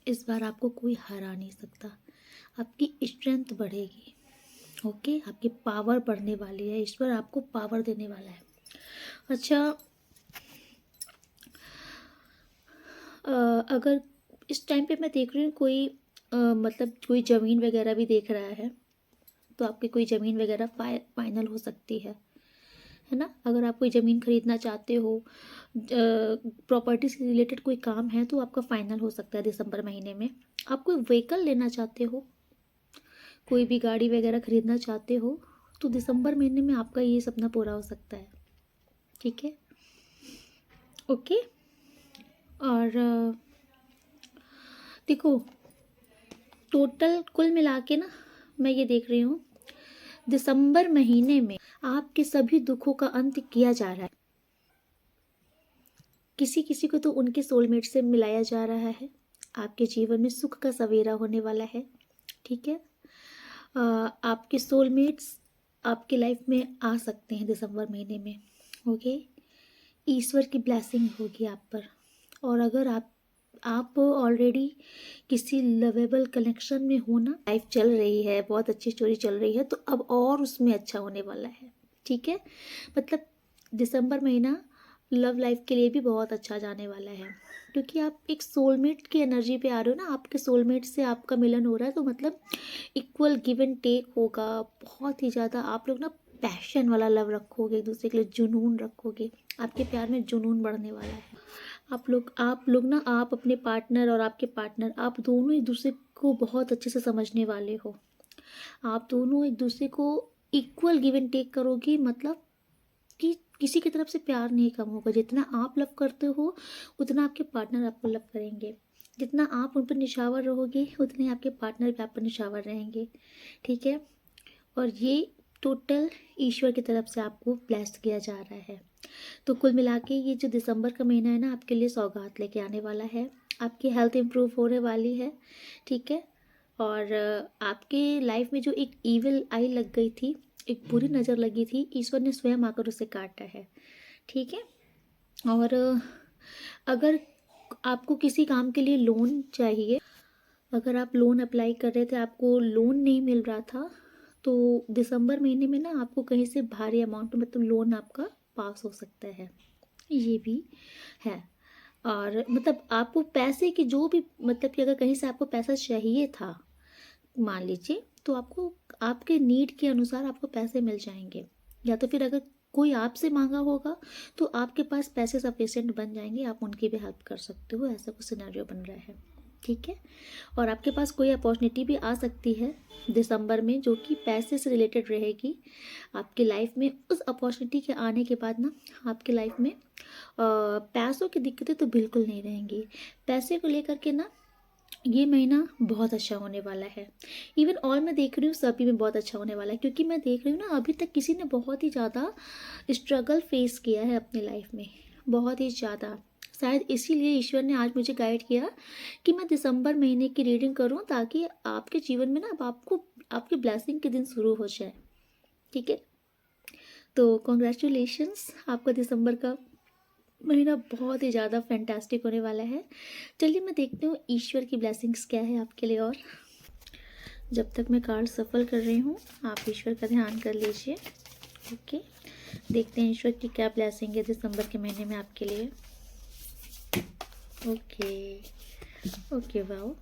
इस बार आपको कोई हरा नहीं सकता। आपकी स्ट्रेंथ बढ़ेगी, ओके, आपकी पावर बढ़ने वाली है, ईश्वर आपको पावर देने वाला है। अच्छा, अगर इस टाइम पे मैं देख रही हूँ कोई मतलब कोई ज़मीन वगैरह भी देख रहा है, तो आपकी कोई ज़मीन वगैरह फाइनल हो सकती है ना। अगर आप कोई ज़मीन खरीदना चाहते हो, प्रॉपर्टी से रिलेटेड कोई काम है, तो आपका फाइनल हो सकता है दिसंबर महीने में। आप कोई व्हीकल लेना चाहते हो, कोई भी गाड़ी वगैरह खरीदना चाहते हो, तो दिसंबर महीने में आपका ये सपना पूरा हो सकता है। ठीक है, ओके। और देखो, टोटल कुल मिला के ना, मैं ये देख रही हूँ दिसंबर महीने में आपके सभी दुखों का अंत किया जा रहा है। किसी किसी को तो उनके सोलमेट से मिलाया जा रहा है। आपके जीवन में सुख का सवेरा होने वाला है। ठीक है, आपके सोलमेट्स आपके लाइफ में आ सकते हैं दिसंबर महीने में। ओके, ईश्वर की ब्लेसिंग होगी आप पर। और अगर आप ऑलरेडी किसी लवेबल कनेक्शन में हो ना, लाइफ चल रही है, बहुत अच्छी स्टोरी चल रही है, तो अब और उसमें अच्छा होने वाला है। ठीक है, मतलब दिसंबर महीना लव लाइफ के लिए भी बहुत अच्छा जाने वाला है, क्योंकि आप एक सोलमेट की एनर्जी पे आ रहे हो ना। आपके सोलमेट से आपका मिलन हो रहा है, तो मतलब इक्वल गिव एंड टेक होगा। बहुत ही ज़्यादा आप लोग ना पैशन वाला लव रखोगे, एक दूसरे के लिए जुनून रखोगे। आपके प्यार में जुनून बढ़ने वाला है। आप लोग ना, आप अपने पार्टनर और आपके पार्टनर, आप दोनों एक दूसरे को बहुत अच्छे से समझने वाले हो। आप दोनों एक दूसरे को इक्वल गिव एंड टेक करोगे, मतलब कि किसी की तरफ से प्यार नहीं कम होगा। जितना आप लव करते हो, उतना आपके पार्टनर आपको लव करेंगे। जितना आप उन पर निछावर रहोगे, उतने आपके पार्टनर भी आप पर निछावर रहेंगे। ठीक है, और ये टोटल ईश्वर की तरफ से आपको ब्लेस किया जा रहा है। तो कुल मिला के ये जो दिसंबर का महीना है ना, आपके लिए सौगात लेके आने वाला है। आपकी हेल्थ इम्प्रूव होने वाली है। ठीक है, और आपके लाइफ में जो एक ईविल आई लग गई थी, एक बुरी नज़र लगी थी, ईश्वर ने स्वयं आकर उसे काटा है। ठीक है, और अगर आपको किसी काम के लिए लोन चाहिए, अगर आप लोन अप्लाई कर रहे थे, आपको लोन नहीं मिल रहा था, तो दिसंबर महीने में ना आपको कहीं से भारी अमाउंट में मतलब लोन आपका पास हो सकता है। ये भी है। और मतलब आपको पैसे की जो भी, मतलब कि अगर कहीं से आपको पैसा चाहिए था, मान लीजिए, तो आपको आपके नीड के अनुसार आपको पैसे मिल जाएंगे। या तो फिर अगर कोई आपसे मांगा होगा, तो आपके पास पैसे सफिशिएंट बन जाएंगे, आप उनकी भी हेल्प कर सकते हो। ऐसा कुछ सिनेरियो बन रहा है। ठीक है, और आपके पास कोई अपॉर्चुनिटी भी आ सकती है दिसंबर में, जो कि पैसे से रिलेटेड रहेगी आपकी लाइफ में। उस अपॉर्चुनिटी के आने के बाद ना, आपकी लाइफ में पैसों की दिक्कतें तो बिल्कुल नहीं रहेंगी। पैसे को लेकर के ना, ये महीना बहुत अच्छा होने वाला है। इवन ऑल मैं देख रही हूँ सभी में बहुत अच्छा होने वाला है, क्योंकि मैं देख रही हूँ ना, अभी तक किसी ने बहुत ही ज़्यादा स्ट्रगल फेस किया है अपनी लाइफ में, बहुत ही ज़्यादा। शायद इसीलिए ईश्वर ने आज मुझे गाइड किया कि मैं दिसंबर महीने की रीडिंग करूं, ताकि आपके जीवन में ना अब आपको आपकी ब्लेसिंग के दिन शुरू हो जाए। ठीक है, तो कॉन्ग्रेचुलेशंस, आपका दिसंबर का महीना बहुत ही ज़्यादा फैंटास्टिक होने वाला है। चलिए मैं देखती हूँ ईश्वर की ब्लेसिंग्स क्या है आपके लिए। और जब तक मैं कार्ड सफल कर रही हूँ, आप ईश्वर का ध्यान कर लीजिए। ओके, देखते हैं ईश्वर की क्या ब्लेसिंग है दिसंबर के महीने में आपके लिए। ओके ओके, वाओ,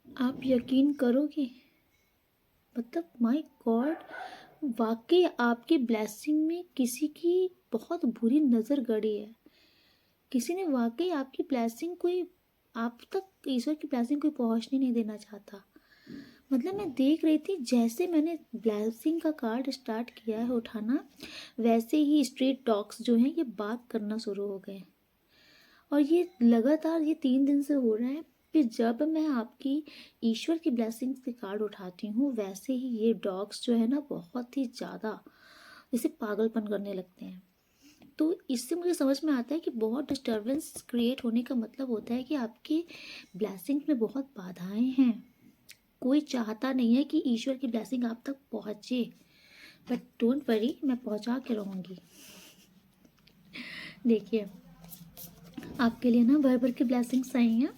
आप यकीन करोगे, मतलब माय गॉड, वाकई आपकी ब्लेसिंग में किसी की बहुत बुरी नज़र गड़ी है। किसी ने वाकई आपकी ब्लेसिंग कोई, आप तक ईश्वर की ब्लेसिंग कोई पहुंचने नहीं देना चाहता। मतलब मैं देख रही थी, जैसे मैंने ब्लेसिंग का कार्ड स्टार्ट किया है उठाना, वैसे ही स्ट्रीट डॉग्स जो हैं ये बात करना शुरू हो गए। और ये लगातार ये 3 दिन से हो रहा है कि जब मैं आपकी ईश्वर की ब्लेसिंग्स के कार्ड उठाती हूँ, वैसे ही ये डॉग्स जो है ना, बहुत ही ज़्यादा जैसे पागलपन करने लगते हैं। तो इससे मुझे समझ में आता है कि बहुत डिस्टर्बेंस क्रिएट होने का मतलब होता है कि आपकी ब्लेसिंग में बहुत बाधाएं हैं। कोई चाहता नहीं है कि ईश्वर की ब्लेसिंग आप तक पहुँचे, बट डोंट वरी, मैं पहुँचा के रहूँगी। देखिए, आपके लिए ना भर भर के ब्लेसिंग्स आई हैं।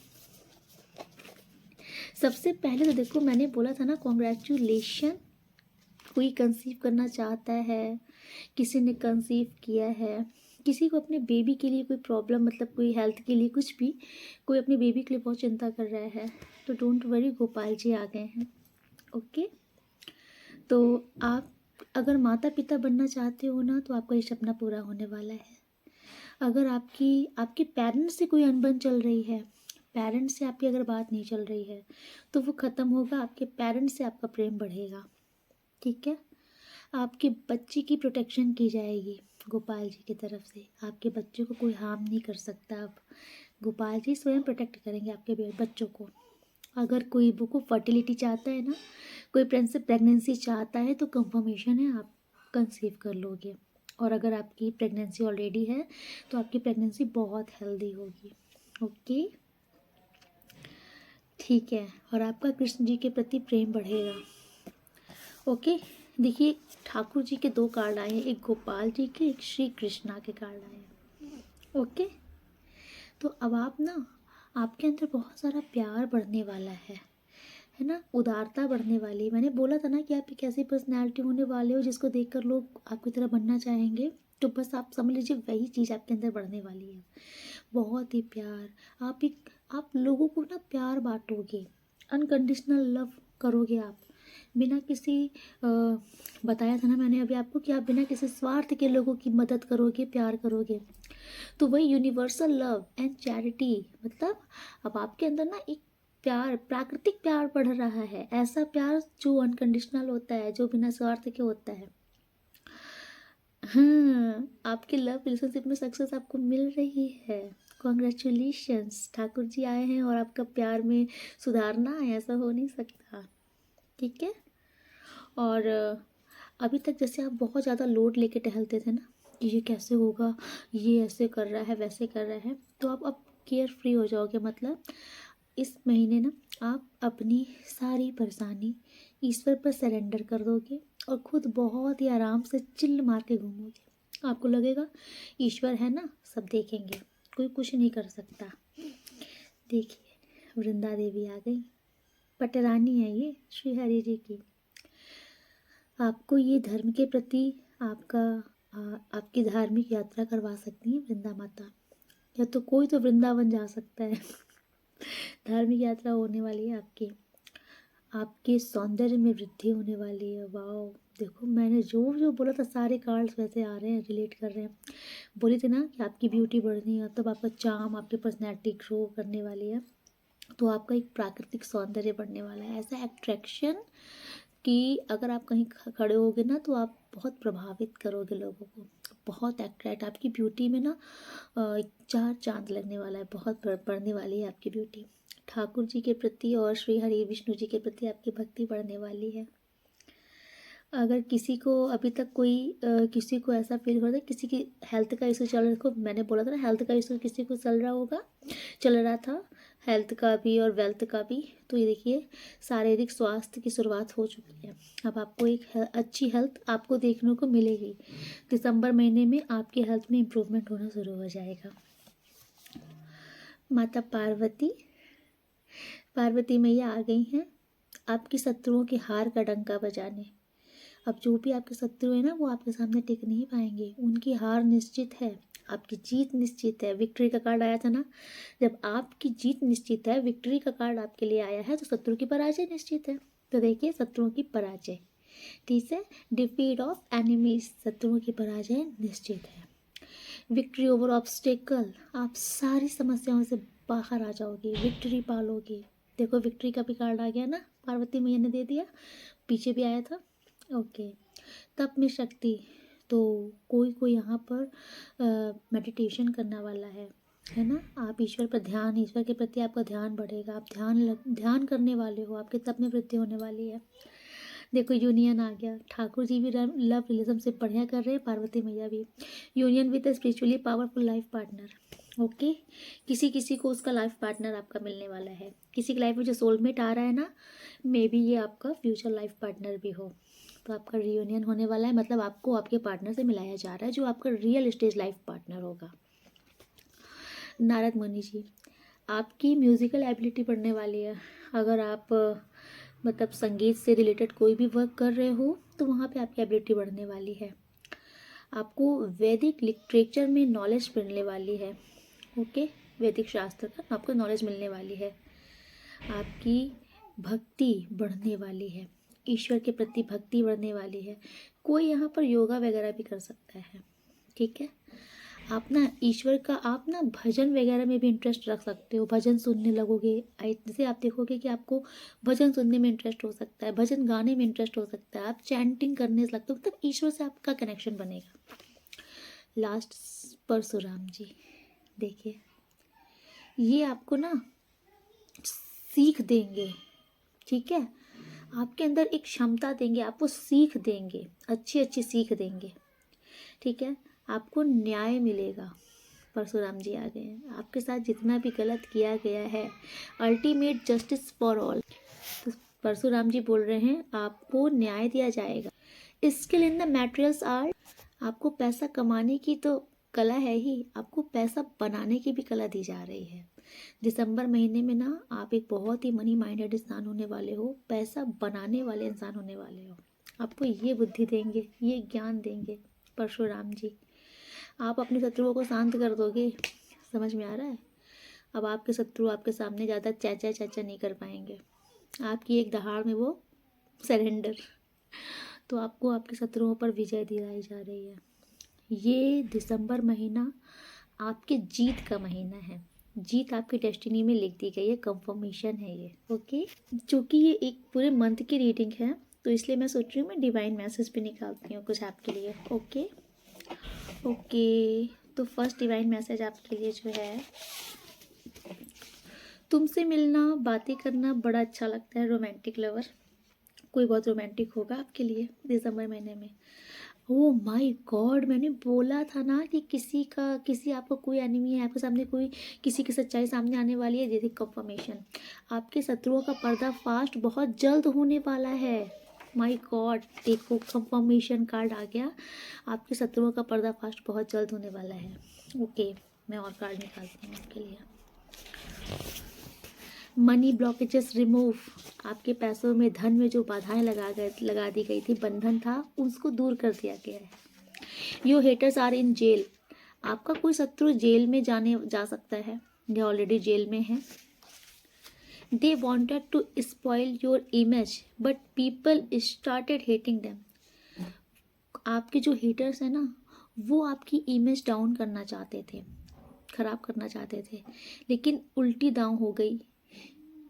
सबसे पहले तो देखो, मैंने बोला था ना कॉन्ग्रेचुलेशन, कोई कंसीव करना चाहता है, किसी ने कंसीव किया है, किसी को अपने बेबी के लिए कोई प्रॉब्लम, मतलब कोई हेल्थ के लिए कुछ भी, कोई अपने बेबी के लिए बहुत चिंता कर रहा है, तो डोंट वरी, गोपाल जी आ गए हैं। ओके, तो आप अगर माता पिता बनना चाहते हो ना, तो आपका ये सपना पूरा होने वाला है। अगर आपके पेरेंट्स से कोई अनबन चल रही है, पेरेंट्स से आपकी अगर बात नहीं चल रही है, तो वो ख़त्म होगा, आपके पेरेंट्स से आपका प्रेम बढ़ेगा। ठीक है, आपके बच्चे की प्रोटेक्शन की जाएगी गोपाल जी की तरफ से, आपके बच्चे को कोई हार्म नहीं कर सकता। आप गोपाल जी स्वयं प्रोटेक्ट करेंगे आपके बच्चों को। अगर कोई वो को फर्टिलिटी चाहता है ना, कोई प्रेगनेंसी चाहता है, तो कंफर्मेशन है, आप कंसीव कर लोगे। और अगर आपकी प्रेगनेंसी ऑलरेडी है, तो आपकी प्रेगनेंसी बहुत हेल्दी होगी। ओके, ठीक है, और आपका कृष्ण जी के प्रति प्रेम बढ़ेगा। ओके, देखिए ठाकुर जी के 2 कार्ड आए हैं, एक गोपाल जी के, एक श्री कृष्णा के कार्ड आए हैं। ओके, तो अब आप ना, आपके अंदर बहुत सारा प्यार बढ़ने वाला है ना, उदारता बढ़ने वाली है। मैंने बोला था ना कि आप एक ऐसी पर्सनैलिटी होने वाले हो जिसको देखकर लोग आपकी तरह बनना चाहेंगे, तो बस आप समझ लीजिए वही चीज़ आपके अंदर बढ़ने वाली है। बहुत ही प्यार, आप लोगों को ना प्यार बांटोगे, अनकंडीशनल लव करोगे आप, बिना किसी बताया था ना मैंने अभी आपको कि आप बिना किसी स्वार्थ के लोगों की मदद करोगे, प्यार करोगे, तो वही यूनिवर्सल लव एंड चैरिटी। मतलब अब आपके अंदर ना एक प्यार, प्राकृतिक प्यार बढ़ रहा है, ऐसा प्यार जो अनकंडीशनल होता है, जो बिना स्वार्थ के होता है। हाँ, आपके लव रिलेशनशिप में सक्सेस आपको मिल रही है। कॉन्ग्रेचुलेशंस, ठाकुर जी आए हैं और आपका प्यार में सुधारना है, ऐसा हो नहीं सकता। ठीक है, और अभी तक जैसे आप बहुत ज़्यादा लोड लेके टहलते थे ना कि ये कैसे होगा, ये ऐसे कर रहा है, वैसे कर रहा है, तो आप अब केयर फ्री हो जाओगे। मतलब इस महीने ना आप अपनी सारी परेशानी ईश्वर पर सरेंडर कर दोगे और खुद बहुत ही आराम से चिल्ल मार के घूमोगे। आपको लगेगा ईश्वर है ना, सब देखेंगे, कोई कुछ नहीं कर सकता। देखिए वृंदा देवी आ गई, पटरानी है ये श्री हरि जी की। आपको ये धर्म के प्रति आपकी धार्मिक यात्रा करवा सकती हैं वृंदा माता, या तो कोई तो वृंदावन जा सकता है। धार्मिक यात्रा होने वाली है आपकी, आपके सौंदर्य में वृद्धि होने वाली है। वाओ, देखो मैंने जो जो बोला था सारे कार्ड्स वैसे आ रहे हैं, रिलेट कर रहे हैं। बोली थी ना कि आपकी ब्यूटी बढ़नी है, तब आपका चार्म, आपकी पर्सनैलिटी ग्रो करने वाली है, तो आपका एक प्राकृतिक सौंदर्य बढ़ने वाला है, ऐसा एट्रैक्शन कि अगर आप कहीं खड़े होगे ना, तो आप बहुत प्रभावित करोगे लोगों को, बहुत अट्रैक्ट, आपकी ब्यूटी में ना 4 चांद लगने वाला है, बहुत बढ़ने वाली है आपकी ब्यूटी। ठाकुर जी के प्रति और श्री हरि विष्णु जी के प्रति आपकी भक्ति बढ़ने वाली है। अगर किसी को अभी तक किसी को ऐसा फील हो रहा है, किसी की हेल्थ का इशू चल रहा है, देखो मैंने बोला था ना हेल्थ का इशू किसी को चल रहा था, हेल्थ का भी और वेल्थ का भी, तो ये देखिए शारीरिक स्वास्थ्य की शुरुआत हो चुकी है। अब आपको एक अच्छी हेल्थ आपको देखने को मिलेगी। दिसंबर महीने में आपकी हेल्थ में इम्प्रूवमेंट होना शुरू हो जाएगा। माता पार्वती मैया आ गई हैं आपकी शत्रुओं के हार का डंका बजाने। अब जो भी आपके शत्रु हैं ना, वो आपके सामने टिक नहीं पाएंगे, उनकी हार निश्चित है, आपकी जीत निश्चित है। विक्ट्री का कार्ड आया था ना, जब आपकी जीत निश्चित है, विक्ट्री का कार्ड आपके लिए आया है, तो शत्रु की पराजय निश्चित है। तो देखिए शत्रुओं की पराजय, ठीक है, डिफीट ऑफ एनिमीज, शत्रुओं की पराजय निश्चित है। विक्ट्री ओवर ऑब्स्टेकल, आप सारी समस्याओं से बाहर आ जाओगे, विक्ट्री पालोगे। देखो विक्ट्री का भी कार्ड आ गया ना, पार्वती मैया ने दे दिया, पीछे भी आया था। ओके, तप में शक्ति, तो कोई यहाँ पर मेडिटेशन करने वाला है ना, आप ईश्वर पर ध्यान, ईश्वर के प्रति आपका ध्यान बढ़ेगा, आप ध्यान करने वाले हो, आपके तप में वृद्धि होने वाली है। देखो यूनियन आ गया, ठाकुर जी भी लव रिलेशनशिप बढ़िया कर रहे हैं, पार्वती मैया भी। Union with a spiritually powerful life partner. Okay, किसी को उसका लाइफ पार्टनर आपका मिलने वाला है, किसी की लाइफ में जो सोलमेट आ रहा है ना, मे बी ये आपका फ्यूचर लाइफ पार्टनर भी हो, तो आपका रियूनियन होने वाला है। मतलब आपको आपके पार्टनर से मिलाया जा रहा है, जो आपका रियल स्टेज लाइफ पार्टनर होगा। नारद मुनि जी, आपकी म्यूज़िकल एबिलिटी बढ़ने वाली है। अगर आप मतलब संगीत से रिलेटेड कोई भी वर्क कर रहे हो तो वहाँ पे आपकी एबिलिटी बढ़ने वाली है। आपको वैदिक लिटरेचर में नॉलेज मिलने वाली है। ओके, वैदिक शास्त्र का आपको नॉलेज मिलने वाली है। आपकी भक्ति बढ़ने वाली है, ईश्वर के प्रति भक्ति बढ़ने वाली है। कोई यहाँ पर योगा वगैरह भी कर सकता है, ठीक है। आप ना ईश्वर का आप ना भजन वगैरह में भी इंटरेस्ट रख सकते हो, भजन सुनने लगोगे। जैसे आप देखोगे कि आपको भजन सुनने में इंटरेस्ट हो सकता है, भजन गाने में इंटरेस्ट हो सकता है, आप चैंटिंग करने लगते हो, मतलब ईश्वर से आपका कनेक्शन बनेगा। लास्ट, परशुराम जी, देखिए ये आपको ना सीख देंगे, ठीक है। आपके अंदर एक क्षमता देंगे, आपको सीख देंगे, अच्छी अच्छी सीख देंगे, ठीक है। आपको न्याय मिलेगा। परशुराम जी आ गए हैं, आपके साथ जितना भी गलत किया गया है, अल्टीमेट जस्टिस फॉर ऑल। तो परशुराम जी बोल रहे हैं आपको न्याय दिया जाएगा। Skill in the materials art, आपको पैसा कमाने की तो कला है ही, आपको पैसा बनाने की भी कला दी जा रही है। दिसंबर महीने में ना आप एक बहुत ही मनी माइंडेड इंसान होने वाले हो, पैसा बनाने वाले इंसान होने वाले हो। आपको ये बुद्धि देंगे, ये ज्ञान देंगे परशुराम जी। आप अपने शत्रुओं को शांत कर दोगे, समझ में आ रहा है। अब आपके शत्रु आपके सामने ज़्यादा चैचा चैचा नहीं कर पाएंगे, आपकी एक दहाड़ में वो सरेंडर। तो आपको आपके शत्रुओं पर विजय दिलाई जा रही है। ये दिसंबर महीना आपके जीत का महीना है, जीत आपकी डेस्टिनी में लिख दी गई है, कंफर्मेशन है ये। ओके, चूँकि ये एक पूरे मंथ की रीडिंग है तो इसलिए मैं सोच रही हूँ मैं डिवाइन मैसेज भी निकालती हूँ कुछ आपके लिए। ओके ओके, तो फर्स्ट डिवाइन मैसेज आपके लिए जो है, तुमसे मिलना, बातें करना बड़ा अच्छा लगता है। रोमांटिक लवर, कोई बहुत रोमांटिक होगा आपके लिए दिसंबर महीने में। ओ माय गॉड, मैंने बोला था ना कि किसी आपका कोई एनिमी है, आपके सामने कोई किसी की सच्चाई सामने आने वाली है। देखिए कंफर्मेशन, आपके शत्रुओं का पर्दाफाश बहुत जल्द होने वाला है। माय गॉड, देखो कंफर्मेशन कार्ड आ गया, आपके शत्रुओं का पर्दाफाश बहुत जल्द होने वाला है। ओके, मैं और कार्ड निकालती हूँ आपके लिए। मनी ब्लॉकेजेस रिमूव, आपके पैसों में, धन में जो बाधाएं लगा दी गई थी, बंधन था, उसको दूर कर दिया गया है। Your haters are in jail, आपका कोई शत्रु जेल में जा सकता है या ऑलरेडी जेल में है। They wanted to spoil your image but people started hating them, आपके जो हेटर्स हैं ना वो आपकी इमेज डाउन करना चाहते थे, खराब करना चाहते थे, लेकिन उल्टी दांव हो गई।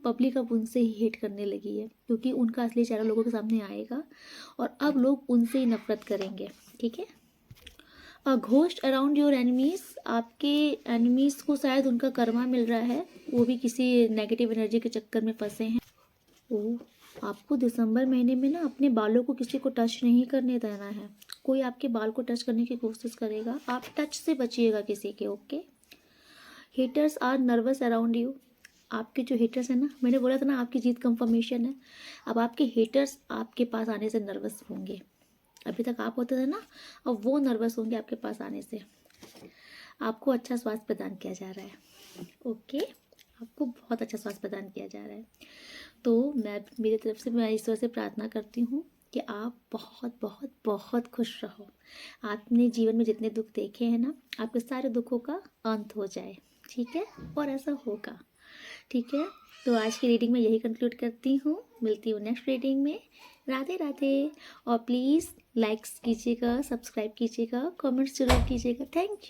पब्लिक अब उनसे ही हेट करने लगी है क्योंकि उनका असली चेहरा लोगों के सामने आएगा और अब लोग उनसे ही नफरत करेंगे, ठीक है। A ghost around your enemies, आपके एनिमीज को शायद उनका कर्मा मिल रहा है, वो भी किसी नेगेटिव एनर्जी के चक्कर में फंसे हैं। ओह, आपको दिसंबर महीने में ना अपने बालों को किसी को टच नहीं करने देना है। कोई आपके बाल को टच करने की कोशिश करेगा, आप टच से बचिएगा किसी के। Okay, haters are nervous around you, आपके जो हेटर्स हैं ना, मैंने बोला था ना आपकी जीत कंफर्मेशन है। अब आपके हेटर्स आपके पास आने से नर्वस होंगे, अभी तक आप होते थे ना, अब वो नर्वस होंगे आपके पास आने से। आपको अच्छा स्वास्थ्य प्रदान किया जा रहा है। ओके, आपको बहुत अच्छा स्वास्थ्य प्रदान किया जा रहा है। तो मैं मेरी तरफ से मैं ईश्वर से प्रार्थना करती हूँ कि आप बहुत बहुत बहुत खुश रहो। आपने जीवन में जितने दुख देखे हैं ना, आपके सारे दुखों का अंत हो जाए, ठीक है, और ऐसा होगा, ठीक है। तो आज की रीडिंग में यही कंक्लूड करती हूँ, मिलती हूँ नेक्स्ट रीडिंग में। राधे राधे, और प्लीज़ लाइक्स कीजिएगा, सब्सक्राइब कीजिएगा, कमेंट्स जरूर कीजिएगा। Thank you.